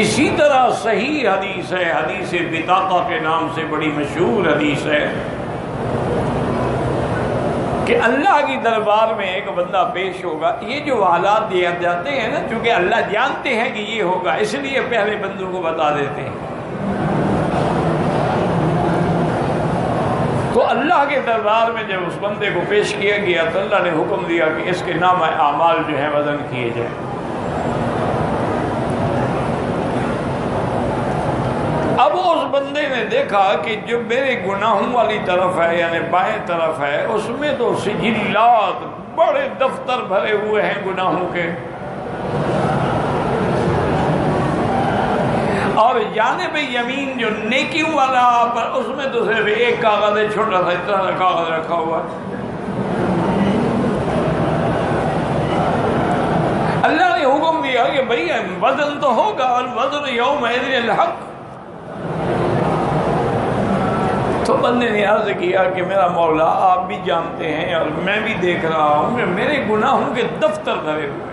اسی طرح صحیح حدیث ہے، حدیث بطاقہ کے نام سے بڑی مشہور حدیث ہے کہ اللہ کی دربار میں ایک بندہ پیش ہوگا. یہ جو حالات دیا جاتے ہیں نا، چونکہ اللہ جانتے ہیں کہ یہ ہوگا، اس لیے پہلے بندوں کو بتا دیتے ہیں. تو اللہ کے دربار میں جب اس بندے کو پیش کیا گیا تو اللہ نے حکم دیا کہ اس کے نام اعمال جو ہیں وزن کیے جائیں. اب اس بندے نے دیکھا کہ جو میرے گناہوں والی طرف ہے، یعنی بائیں طرف ہے، اس میں تو سجلات بڑے دفتر بھرے ہوئے ہیں گناہوں کے، اور جانب یمین جو نیکیوں والا پر اس میں تو صرف ایک کاغذ ہے، چھوٹا سا اتنا کاغذ رکھا ہوا ہے. اللہ نے حکم دیا کہ بھئی وزن تو ہوگا، اور وزن یومئذ الحق. تو بندے نے عرض کیا کہ میرا مولا آپ بھی جانتے ہیں اور میں بھی دیکھ رہا ہوں کہ میرے گناہوں کے دفتر بھرے ہوئے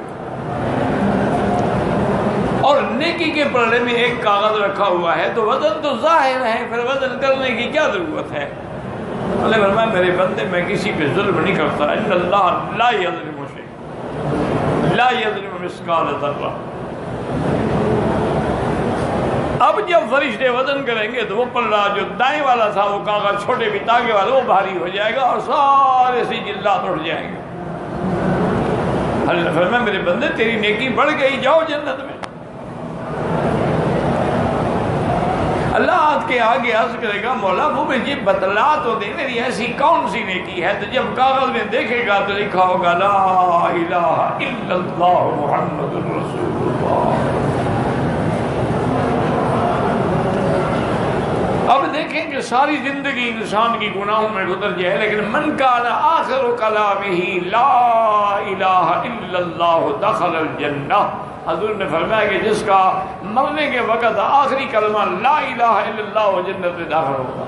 اور نیکی کے پلڑے میں ایک کاغذ رکھا ہوا ہے، تو وزن تو ظاہر ہے، پھر وزن کرنے کی کیا ضرورت ہے؟ اللہ نے فرمایا میرے بندے میں کسی پہ ظلم نہیں کرتا. ان اللہ لا یظلم شیئا لا یظلم مثقال ذرہ. اب جب فرشتے وزن کریں گے تو وہ پلڑا جو دائیں والا تھا، وہ کاغذ چھوٹے بھی تاکے والا، وہ بھاری ہو جائے گا اور سارے سجلات اٹھ جائیں گے. اللہ نے فرمایا میرے بندے تیری نیکی بڑھ گئی، جاؤ جنت میں. اللہ آج کے آگے عرض کرے گا مولا وہ مجھے بتلا تو دے میری ایسی کون سی نیکی ہے. تو جب کاغذ میں دیکھے گا تو لکھا ہوگا لا الہ الا اللہ محمد رسول اللہ. اب دیکھیں کہ ساری زندگی انسان کی گناہوں میں گزر جائے، لیکن من کان آخر کلامہ لا الہ الا اللہ دخل الجنہ. حضور نے فرمایا کہ جس کا مرنے کے وقت آخری کلمہ لا الہ الا اللہ وہ جنت میں داخل ہوگا.